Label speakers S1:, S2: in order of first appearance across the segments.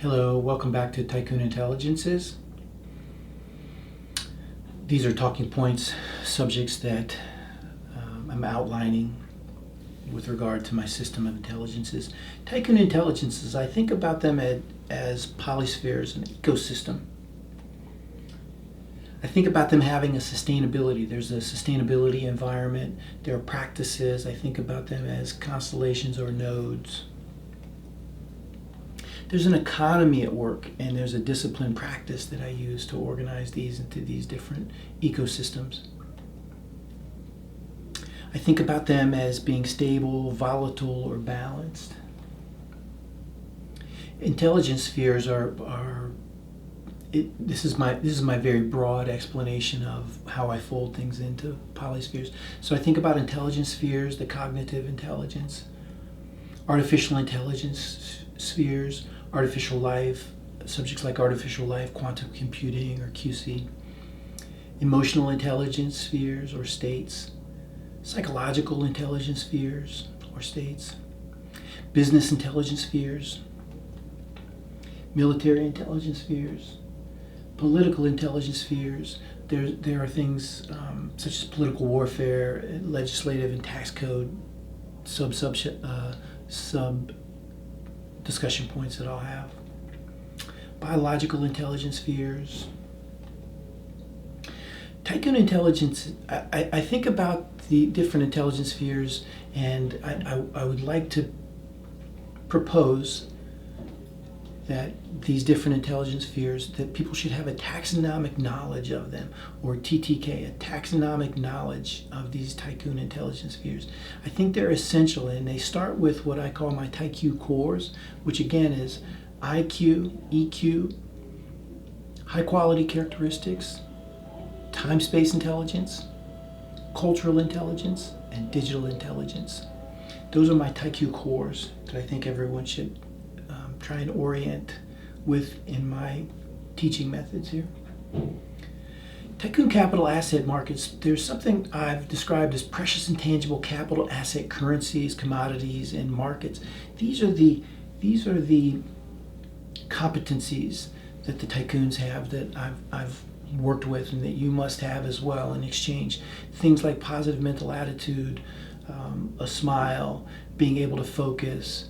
S1: Hello, welcome back to TYCOON Intelligences. These are talking points, subjects that I'm outlining with regard to my system of intelligences. TYCOON Intelligences, I think about them as polyspheres, an ecosystem. I think about them having a sustainability. There's a sustainability environment. There are practices. I think about them as constellations or nodes. There's an economy at work, and there's a disciplined practice that I use to organize these into these different ecosystems. I think about them as being stable, volatile, or balanced. Intelligence spheres this is my very broad explanation of how I fold things into polyspheres. So I think about intelligence spheres, the cognitive intelligence, artificial intelligence spheres, artificial life, subjects like artificial life, quantum computing, or QC, emotional intelligence spheres or states, psychological intelligence spheres or states, business intelligence spheres, military intelligence spheres, political intelligence spheres. There are things such as political warfare, legislative and tax code, sub discussion points that I'll have. Biological intelligence spheres. TYCOON intelligence, I think about the different intelligence spheres, and I would like to propose that these different intelligence spheres, that people should have a taxonomic knowledge of them, or TTK, a taxonomic knowledge of these TYCOON intelligence spheres. I think they're essential, and they start with what I call my TYQ cores, which again is IQ, EQ, high quality characteristics, time-space intelligence, cultural intelligence, and digital intelligence. Those are my TYQ cores that I think everyone should try and orient with in my teaching methods here. TYCOON capital asset markets, there's something I've described as precious and tangible capital asset currencies, commodities, and markets. These are the competencies that the TYCOONs have that I've worked with and that you must have as well in exchange. Things like positive mental attitude, a smile, being able to focus,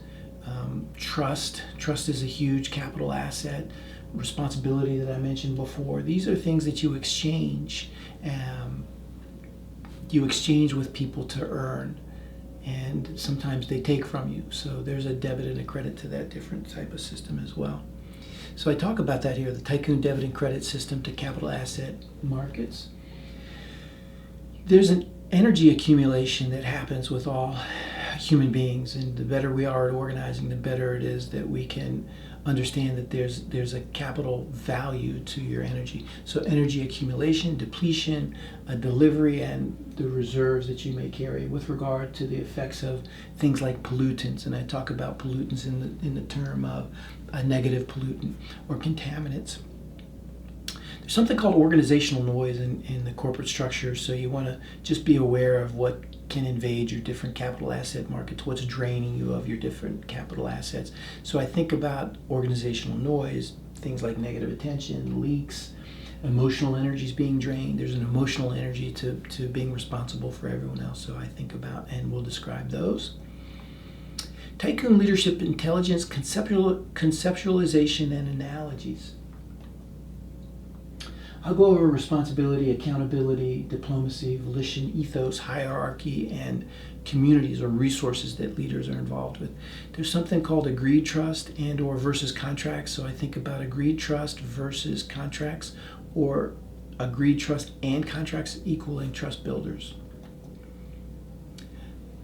S1: trust. Trust is a huge capital asset. Responsibility that I mentioned before. These are things that you exchange. You exchange with people to earn, and sometimes they take from you. So there's a debit and a credit to that different type of system as well. So I talk about that here, the TYCOON debit and credit system to capital asset markets. There's an energy accumulation that happens with all human beings, and the better we are at organizing, the better it is that we can understand that there's a capital value to your energy. So energy accumulation, depletion, delivery, and the reserves that you may carry with regard to the effects of things like pollutants. And I talk about pollutants in the term of a negative pollutant or contaminants. There's something called organizational noise in the corporate structure, so you want to just be aware of what can invade your different capital asset markets, what's draining you of your different capital assets. So I think about organizational noise, things like negative attention, leaks, emotional energies being drained. There's an emotional energy to being responsible for everyone else, so I think about and we'll describe those. TYCOON leadership intelligence, conceptualization, and analogies. I'll go over responsibility, accountability, diplomacy, volition, ethos, hierarchy, and communities or resources that leaders are involved with. There's something called agreed trust and or versus contracts. So I think about agreed trust versus contracts, or agreed trust and contracts equaling trust builders.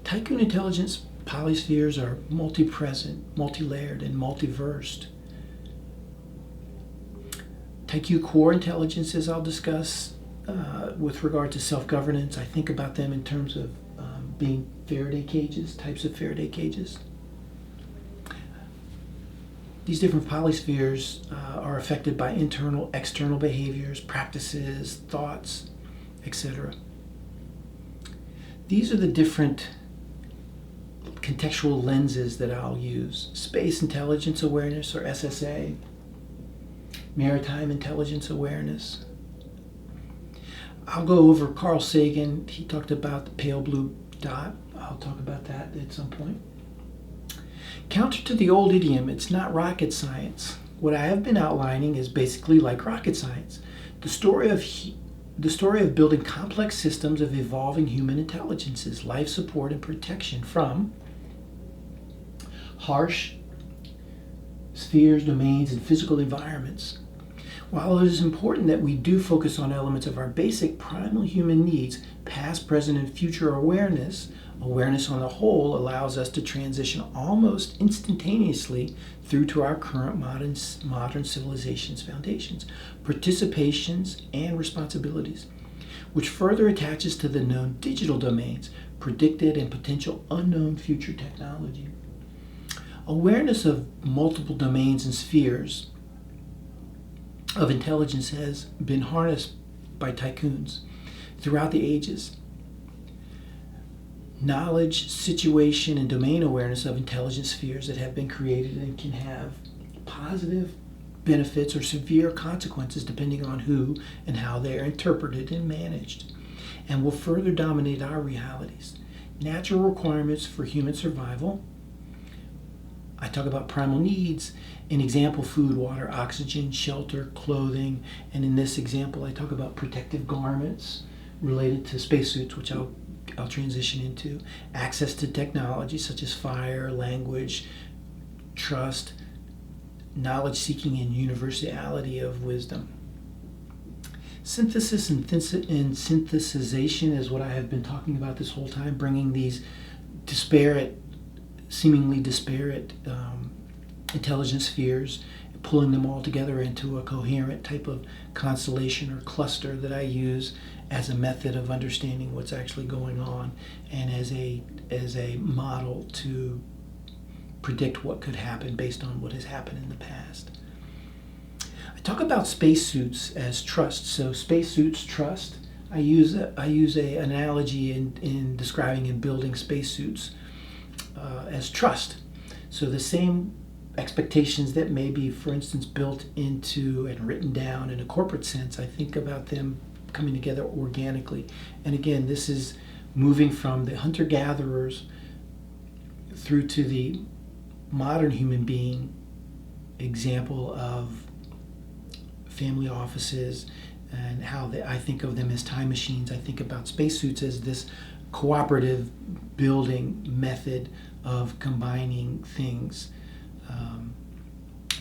S1: TYCOON intelligence polyspheres are multi-present, multi-layered, and multiversed. TYQ core intelligences I'll discuss with regard to self-governance. I think about them in terms of being Faraday cages, types of Faraday cages. These different polyspheres are affected by internal, external behaviors, practices, thoughts, etc. These are the different contextual lenses that I'll use: space intelligence awareness, or SSA, maritime intelligence awareness. I'll go over Carl Sagan. He talked about the pale blue dot. I'll talk about that at some point. Counter to the old idiom, it's not rocket science. What I have been outlining is basically like rocket science. The story of building complex systems of evolving human intelligences, life support and protection from harsh spheres, domains, and physical environments. While it is important that we do focus on elements of our basic primal human needs, past, present, and future awareness on the whole allows us to transition almost instantaneously through to our current modern civilization's foundations, participations, and responsibilities, which further attaches to the known digital domains, predicted and potential unknown future technology. Awareness of multiple domains and spheres of intelligence has been harnessed by tycoons throughout the ages. Knowledge, situation, and domain awareness of intelligent spheres that have been created and can have positive benefits or severe consequences depending on who and how they are interpreted and managed, and will further dominate our realities. Natural requirements for human survival. I talk about primal needs. An example: food, water, oxygen, shelter, clothing. And in this example, I talk about protective garments related to spacesuits, which I'll transition into. Access to technology such as fire, language, trust, knowledge seeking, and universality of wisdom. Synthesis and synthesization is what I have been talking about this whole time, bringing these seemingly disparate intelligence spheres, pulling them all together into a coherent type of constellation or cluster that I use as a method of understanding what's actually going on, and as a model to predict what could happen based on what has happened in the past. I talk about spacesuits as trust. So spacesuits, trust. I use an analogy in describing and building spacesuits as trust. So the same expectations that may be, for instance, built into and written down in a corporate sense, I think about them coming together organically. And again, this is moving from the hunter-gatherers through to the modern human being example of family offices, and how I think of them as time machines. I think about spacesuits as this cooperative building method of combining things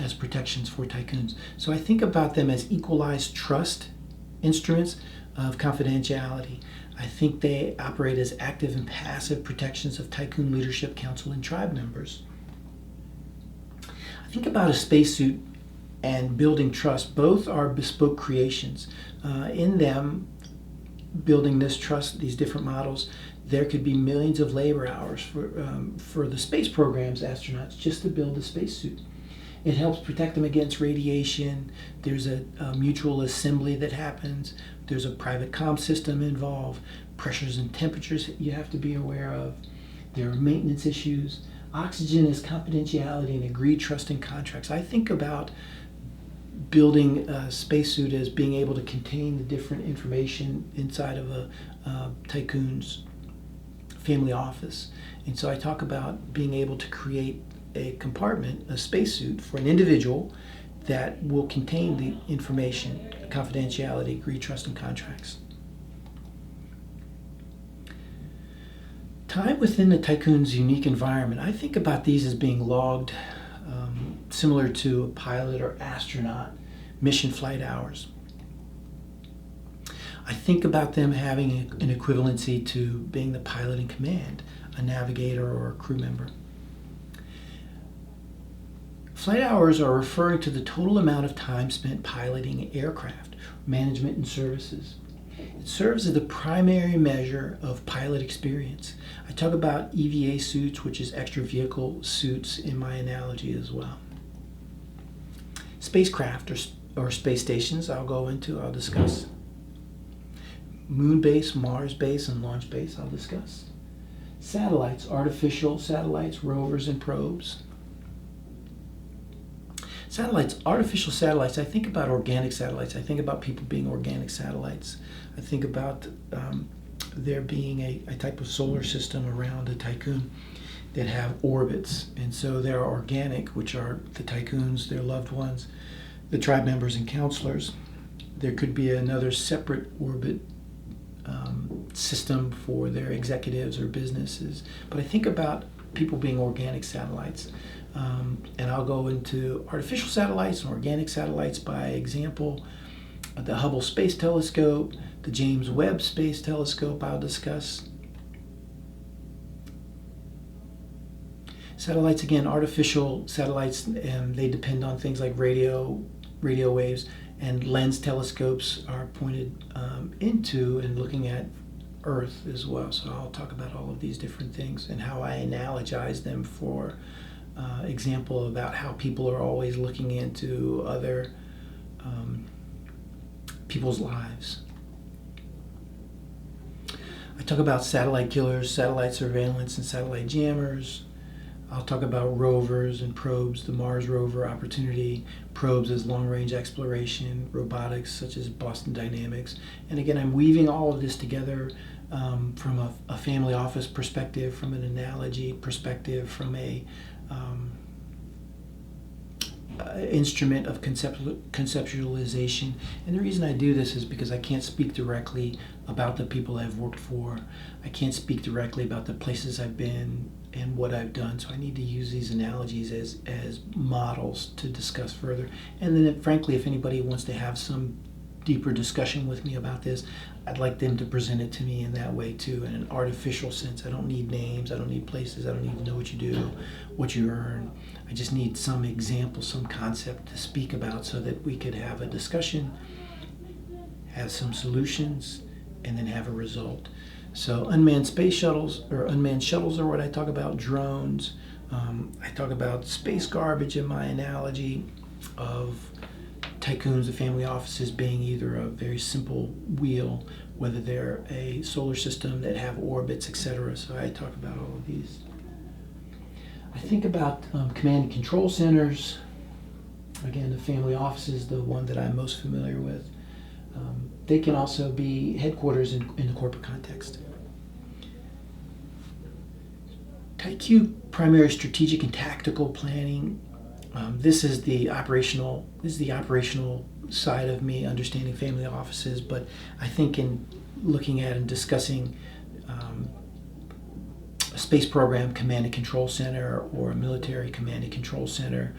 S1: as protections for tycoons. So I think about them as equalized trust instruments of confidentiality. I think they operate as active and passive protections of tycoon leadership, council, and tribe members. I think about a spacesuit and building trust. Both are bespoke creations. In them, building this trust, these different models, there could be millions of labor hours for the space program's astronauts just to build a spacesuit. It helps protect them against radiation. There's a mutual assembly that happens. There's a private comm system involved. Pressures and temperatures you have to be aware of. There are maintenance issues. Oxygen is confidentiality and agreed trust and contracts. I think about building a spacesuit as being able to contain the different information inside of a tycoon's family office. And so I talk about being able to create a compartment, a spacesuit for an individual that will contain the information, confidentiality, agreed trust, and contracts. Time within the tycoon's unique environment. I think about these as being logged, similar to a pilot or astronaut mission flight hours. I think about them having an equivalency to being the pilot in command, a navigator, or a crew member. Flight hours are referring to the total amount of time spent piloting aircraft, management, and services. It serves as the primary measure of pilot experience. I talk about EVA suits, which is extra vehicle suits, in my analogy as well. Spacecraft or space stations I'll discuss. Moon base, Mars base, and launch base I'll discuss. Satellites, artificial satellites, rovers, and probes. Satellites, artificial satellites, I think about organic satellites. I think about people being organic satellites. I think about there being a type of solar system around a tycoon that have orbits. And so they're organic, which are the tycoons, their loved ones, the tribe members and counselors. There could be another separate orbit system for their executives or businesses. But I think about people being organic satellites. And I'll go into artificial satellites and organic satellites by example. The Hubble Space Telescope, the James Webb Space Telescope I'll discuss. Satellites, again, artificial satellites, and they depend on things like radio waves, and lens telescopes are pointed into and looking at Earth as well. So I'll talk about all of these different things and how I analogize them for example about how people are always looking into other people's lives. I talk about satellite killers, satellite surveillance, and satellite jammers. I'll talk about rovers and probes, the Mars rover Opportunity, probes as long-range exploration, robotics such as Boston Dynamics. And again, I'm weaving all of this together from a family office perspective, from an analogy perspective, from a instrument of conceptualization. And the reason I do this is because I can't speak directly about the people I've worked for. I can't speak directly about the places I've been and what I've done. So I need to use these analogies as models to discuss further. And then frankly, if anybody wants to have some deeper discussion with me about this, I'd like them to present it to me in that way too, in an artificial sense. I don't need names, I don't need places, I don't need to know what you do, what you earn. I just need some example, some concept to speak about so that we could have a discussion, have some solutions, and then have a result. So unmanned space shuttles, or unmanned shuttles are what I talk about, drones. I talk about space garbage in my analogy of tycoons, the family offices being either a very simple wheel, whether they're a solar system that have orbits, etc. So I talk about all of these. I think about command and control centers. Again, the family office is the one that I'm most familiar with. They can also be headquarters in the corporate context. TYCOON, primary strategic and tactical planning. This is the operational side of me, understanding family offices. But I think in looking at and discussing a space program command and control center, or a military command and control center,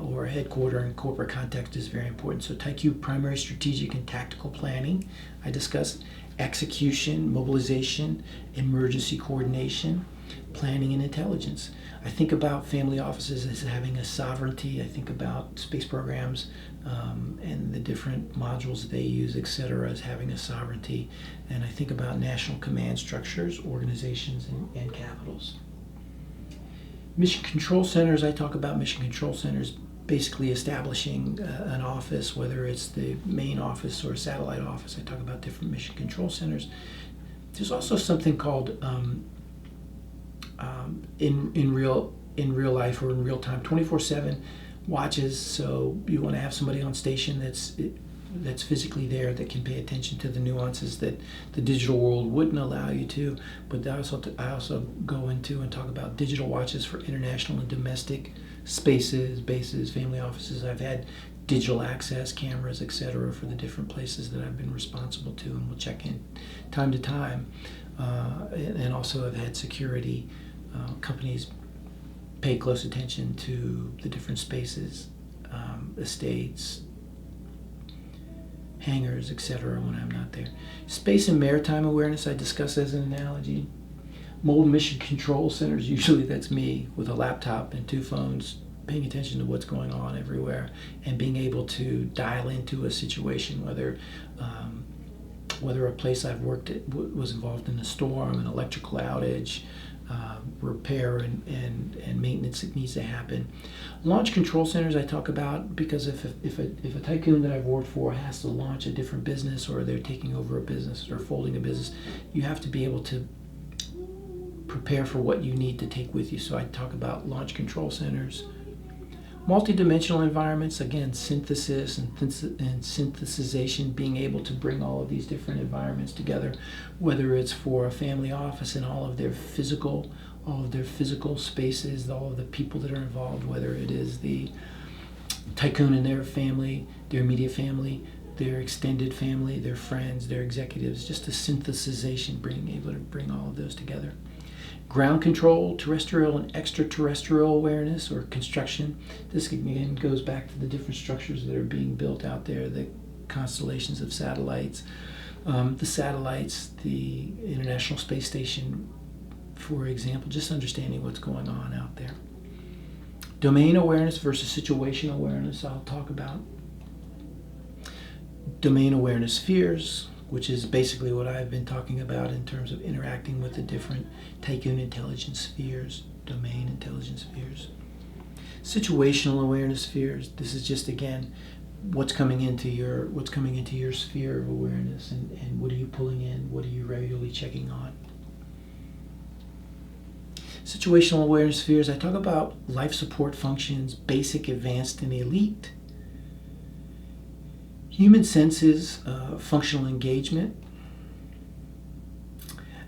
S1: or a headquarter in corporate context is very important. So TYCOON, primary strategic and tactical planning. I discuss execution, mobilization, emergency coordination, planning, and intelligence. I think about family offices as having a sovereignty. I think about space programs and the different modules they use, etc., as having a sovereignty. And I think about national command structures, organizations, and capitals. Mission control centers, I talk about mission control centers basically establishing an office, whether it's the main office or a satellite office. I talk about different mission control centers. There's also something called in real life or in real time 24/7 watches. So you want to have somebody on station that's physically there, that can pay attention to the nuances that the digital world wouldn't allow you to. But I also go into and talk about digital watches for international and domestic spaces, bases, family offices. I've had digital access cameras, etc., for the different places that I've been responsible to, and we'll check in time to time. And also I've had security companies pay close attention to the different spaces, estates, hangars, etc., when I'm not there. Space and maritime awareness I discuss as an analogy. Mobile mission control centers, usually that's me with a laptop and 2 phones, paying attention to what's going on everywhere and being able to dial into a situation, whether a place I've worked at was involved in a storm, an electrical outage, repair and maintenance that needs to happen. Launch control centers I talk about because if a tycoon that I've worked for has to launch a different business, or they're taking over a business or folding a business, you have to be able to prepare for what you need to take with you. So I talk about launch control centers, multidimensional environments, again, synthesis and synthesization, being able to bring all of these different environments together, whether it's for a family office and all of their physical spaces, all of the people that are involved, whether it is the tycoon and their family, their immediate family, their extended family, their friends, their executives, just a synthesization, being able to bring all of those together. Ground control, terrestrial and extraterrestrial awareness or construction. This again goes back to the different structures that are being built out there, the constellations of satellites, the International Space Station, for example, just understanding what's going on out there. Domain awareness versus situational awareness, I'll talk about. Domain awareness spheres, which is basically what I've been talking about in terms of interacting with the different TYCOON intelligence spheres, domain intelligence spheres. Situational awareness spheres, this is just, again, what's coming into your sphere of awareness, and what are you pulling in, what are you regularly checking on. Situational awareness spheres, I talk about life support functions, basic, advanced, and elite. Human senses, functional engagement.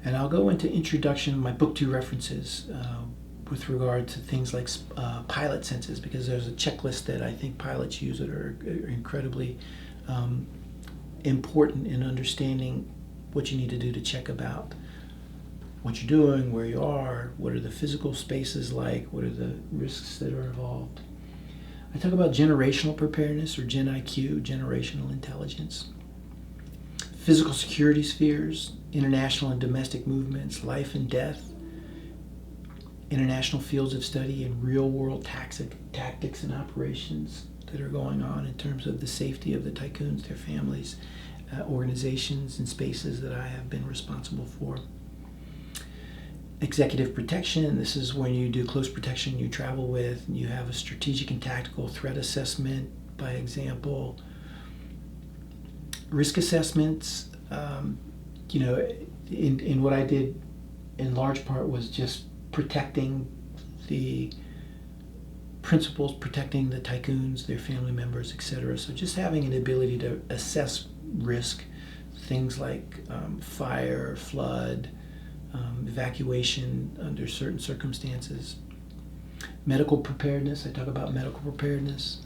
S1: And I'll go into introduction of my book 2 references with regard to things like pilot senses, because there's a checklist that I think pilots use that are incredibly important in understanding what you need to do to check about what you're doing, where you are, what are the physical spaces like, what are the risks that are involved. I talk about generational preparedness, or Gen IQ, generational intelligence. Physical security spheres, international and domestic movements, life and death, international fields of study, and real-world tactics and operations that are going on in terms of the safety of the tycoons, their families, organizations, and spaces that I have been responsible for. Executive protection, this is when you do close protection, you travel with, and you have a strategic and tactical threat assessment, by example. Risk assessments, in what I did in large part was just protecting the principals, protecting the tycoons, their family members, etc. So just having an ability to assess risk, things like fire, flood, evacuation under certain circumstances. Medical preparedness, I talk about medical preparedness.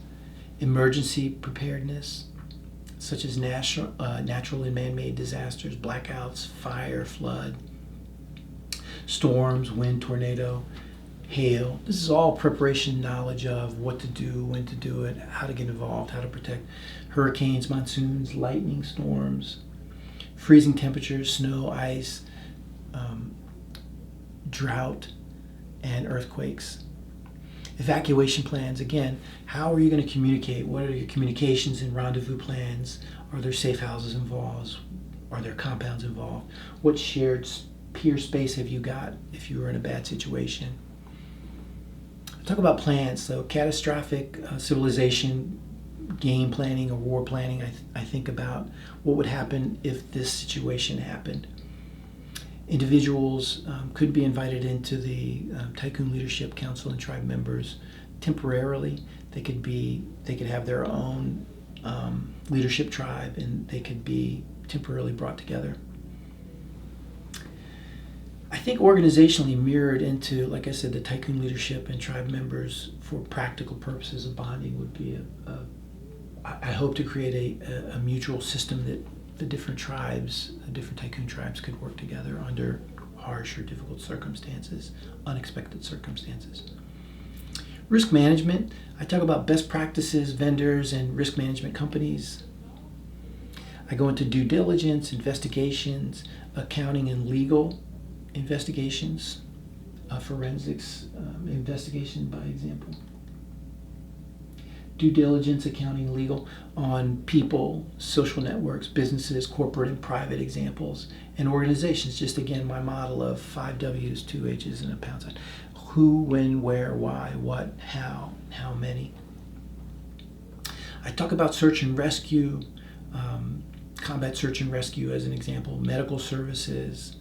S1: Emergency preparedness, such as natural and man-made disasters, blackouts, fire, flood, storms, wind, tornado, hail. This is all preparation knowledge of what to do, when to do it, how to get involved, how to protect. Hurricanes, monsoons, lightning storms, freezing temperatures, snow, ice, drought, and earthquakes. Evacuation plans, again, how are you going to communicate? What are your communications and rendezvous plans? Are there safe houses involved? Are there compounds involved? What shared peer space have you got if you were in a bad situation? I talk about plans, so catastrophic civilization, game planning or war planning. I think about what would happen if this situation happened. Individuals could be invited into the Tycoon Leadership Council and tribe members temporarily. They could have their own leadership tribe, and they could be temporarily brought together. I think organizationally mirrored into, like I said, the Tycoon leadership and tribe members for practical purposes of bonding would be I hope to create a mutual system that the different tribes, the different Tycoon tribes could work together under harsh or difficult circumstances, unexpected circumstances. Risk management, I talk about best practices, vendors, and risk management companies. I go into due diligence, investigations, accounting and legal investigations, forensics investigation, by example. Due diligence, accounting, legal on people, social networks, businesses, corporate and private examples, and organizations. Just again, my model of 5 W's, 2 H's, and a pound sign. Who, when, where, why, what, how many. I talk about search and rescue, combat search and rescue as an example, medical services,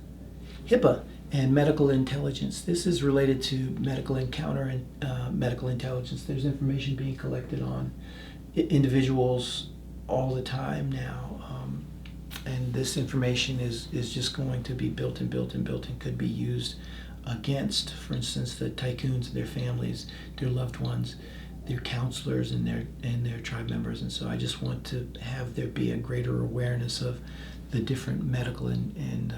S1: HIPAA, And medical intelligence. This is related to medical encounter and medical intelligence. There's information being collected on individuals all the time now. And this information is just going to be built and could be used against, for instance, the tycoons, their families, their loved ones, their counselors, and their tribe members. And so I just want to have there be a greater awareness of the different medical and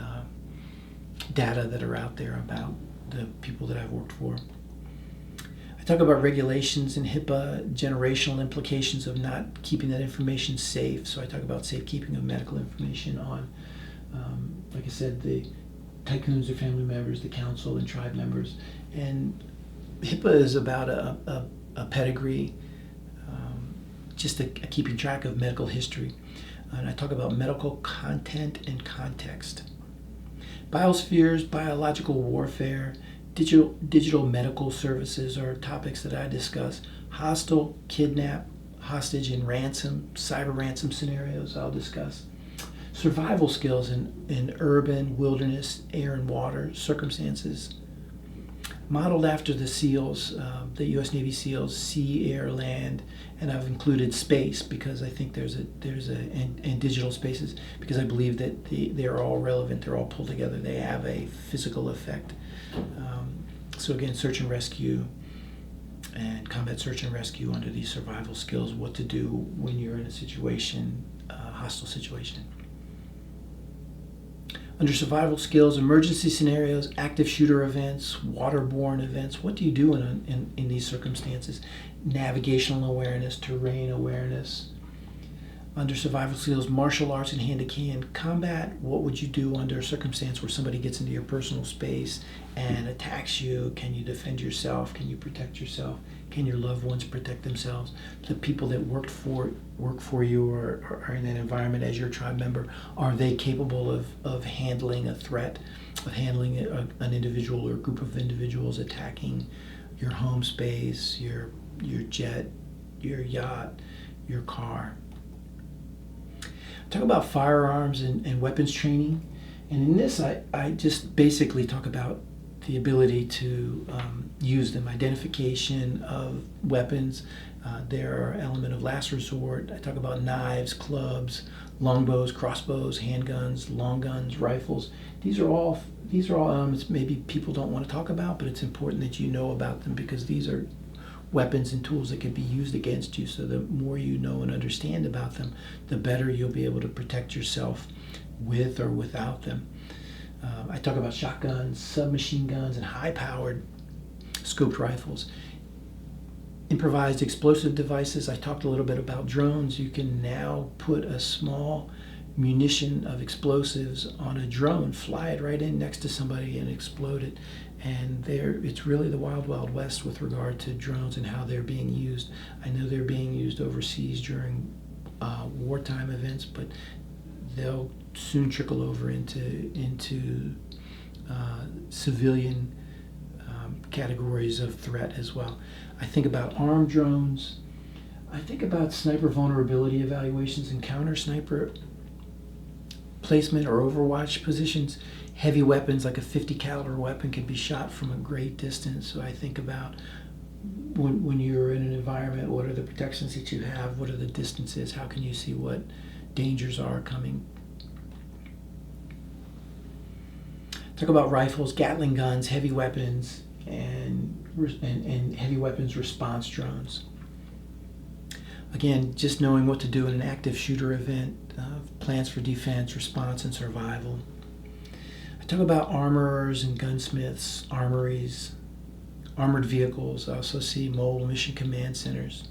S1: data that are out there about the people that I've worked for. I talk about regulations and HIPAA, generational implications of not keeping that information safe. So I talk about safekeeping of medical information on, like I said, the tycoons, their family members, the council, and tribe members. And HIPAA is about a pedigree, just a keeping track of medical history. And I talk about medical content and context. Biospheres, biological warfare, digital medical services are topics that I discuss. Hostile, kidnap, hostage, and ransom, cyber ransom scenarios I'll discuss. Survival skills in urban, wilderness, air and water circumstances. Modeled after the SEALs, the U.S. Navy SEALs, sea, air, land, and I've included space because I think and digital spaces, because I believe that they're all relevant, they're all pulled together, they have a physical effect. So again, search and rescue and combat search and rescue under these survival skills, what to do when you're in a situation, hostile situation. Under survival skills, emergency scenarios, active shooter events, waterborne events, what do you do in these circumstances? Navigational awareness, terrain awareness. Under survival skills, martial arts and hand-to-hand combat, what would you do under a circumstance where somebody gets into your personal space and attacks you? Can you defend yourself? Can you protect yourself? Can your loved ones protect themselves? The people that work for you or are in that environment as your tribe member, are they capable of handling a threat, of handling an individual or a group of individuals attacking your home space, your jet, your yacht, your car? Talk about firearms and weapons training, and in this I just basically talk about the ability to use them, identification of weapons. There are element of last resort. I talk about knives, clubs, longbows, crossbows, handguns, long guns, rifles. These are all elements maybe people don't want to talk about, but it's important that you know about them because these are weapons and tools that can be used against you. So the more you know and understand about them, the better you'll be able to protect yourself with or without them. I talk about shotguns, submachine guns, and high-powered scoped rifles. Improvised explosive devices. I talked a little bit about drones. You can now put a small munition of explosives on a drone, fly it right in next to somebody and explode it. And it's really the wild, wild west with regard to drones and how they're being used. I know they're being used overseas during wartime events, but they'll soon trickle over into civilian categories of threat as well. I think about armed drones. I think about sniper vulnerability evaluations and counter sniper placement or overwatch positions. Heavy weapons like a 50 caliber weapon can be shot from a great distance. So I think about when you're in an environment, what are the protections that you have? What are the distances? How can you see what dangers are coming? Talk about rifles, Gatling guns, heavy weapons, and heavy weapons response drones. Again, just knowing what to do in an active shooter event, plans for defense, response, and survival. I talk about armorers and gunsmiths, armories, armored vehicles. I also see mobile mission command centers.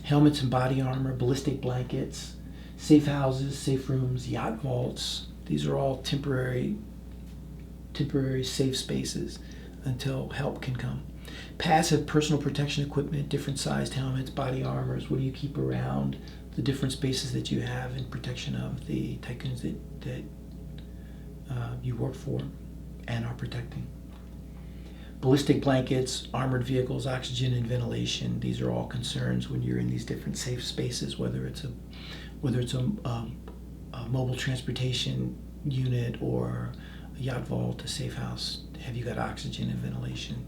S1: Helmets and body armor, ballistic blankets, safe houses, safe rooms, yacht vaults. These are all temporary safe spaces until help can come. Passive personal protection equipment, different sized helmets, body armors. What do you keep around the different spaces that you have in protection of the tycoons that you work for and are protecting? Ballistic blankets, armored vehicles, oxygen and ventilation. These are all concerns when you're in these different safe spaces, whether it's a mobile transportation unit or a yacht vault, a safe house? Have you got oxygen and ventilation?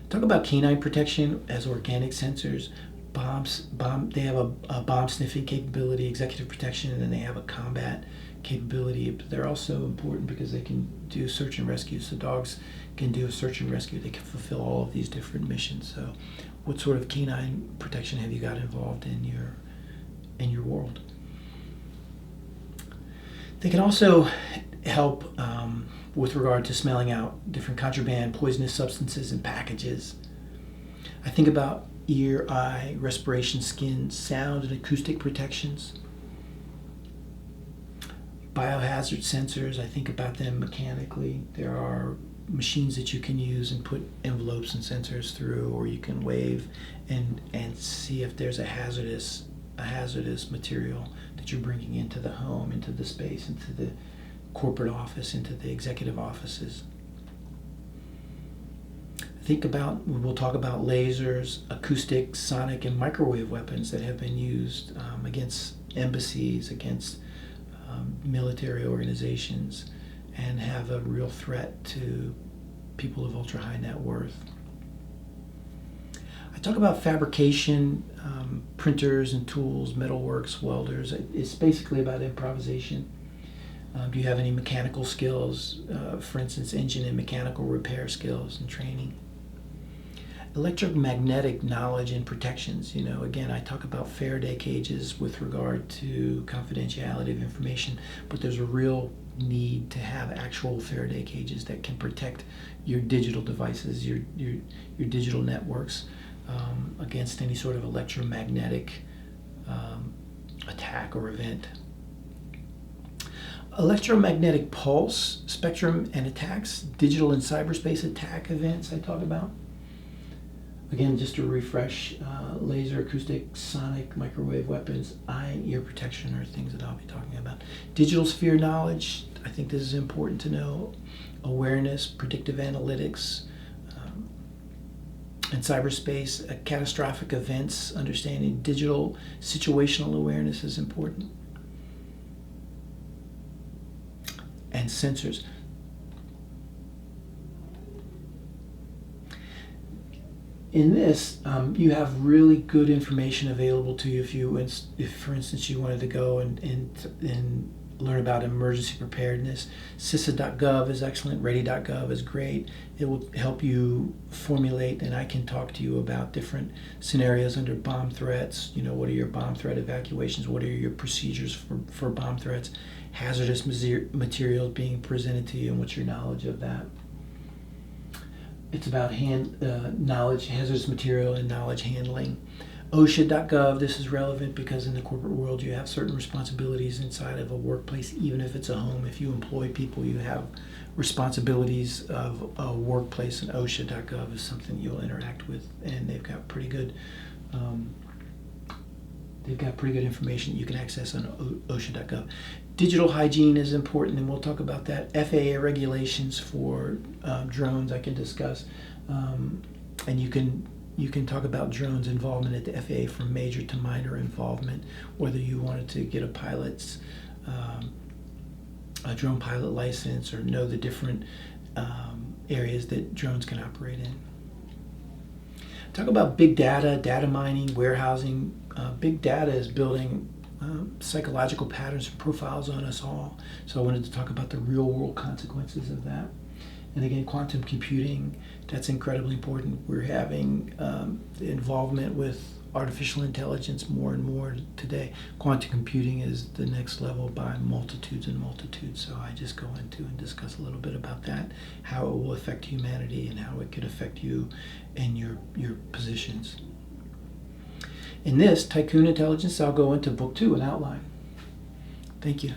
S1: Talk about canine protection as organic sensors. They have a bomb sniffing capability, executive protection, and then they have a combat capability. But they're also important because they can do search and rescue. So dogs can do a search and rescue. They can fulfill all of these different missions. So what sort of canine protection have you got involved in your world? They can also help with regard to smelling out different contraband, poisonous substances in packages. I think about ear, eye, respiration, skin, sound, and acoustic protections. Biohazard sensors, I think about them mechanically. There are machines that you can use and put envelopes and sensors through, or you can wave and see if there's a hazardous material that you're bringing into the home, into the space, into the corporate office, into the executive offices. We'll talk about lasers, acoustic, sonic, and microwave weapons that have been used against embassies, against military organizations, and have a real threat to people of ultra high net worth. I talk about fabrication, printers and tools, metalworks, welders. It's basically about improvisation. Do you have any mechanical skills? For instance, engine and mechanical repair skills and training. Electromagnetic knowledge and protections. Again, I talk about Faraday cages with regard to confidentiality of information, but there's a real need to have actual Faraday cages that can protect your digital devices, your digital networks against any sort of electromagnetic attack or event. Electromagnetic pulse spectrum and attacks, digital and cyberspace attack events I talk about. Again, just to refresh, laser, acoustic, sonic, microwave weapons, eye, ear protection are things that I'll be talking about. Digital sphere knowledge, I think this is important to know. Awareness, predictive analytics, and cyberspace, catastrophic events, understanding digital situational awareness is important. And sensors. In this, you have really good information available to you if for instance, you wanted to go and learn about emergency preparedness. CISA.gov is excellent. Ready.gov is great. It will help you formulate, and I can talk to you about different scenarios under bomb threats. What are your bomb threat evacuations? What are your procedures for bomb threats? Hazardous materials being presented to you, and what's your knowledge of that? It's about knowledge, hazardous material, and knowledge handling. OSHA.gov, this is relevant because in the corporate world you have certain responsibilities inside of a workplace, even if it's a home. If you employ people, you have responsibilities of a workplace, and OSHA.gov is something you'll interact with, and they've got pretty good information you can access on OSHA.gov. Digital hygiene is important, and we'll talk about that. FAA regulations for drones I can discuss, and you can talk about drones involvement at the FAA from major to minor involvement, whether you wanted to get a drone pilot license or know the different areas that drones can operate in. Talk about big data, data mining, warehousing. Big data is building psychological patterns and profiles on us all. So I wanted to talk about the real world consequences of that. And again, quantum computing, that's incredibly important. We're having involvement with artificial intelligence more and more today. Quantum computing is the next level by multitudes and multitudes. So I just go into and discuss a little bit about that, how it will affect humanity and how it could affect you and your positions. In this, Tycoon Intelligence, I'll go into Book 2, an outline. Thank you.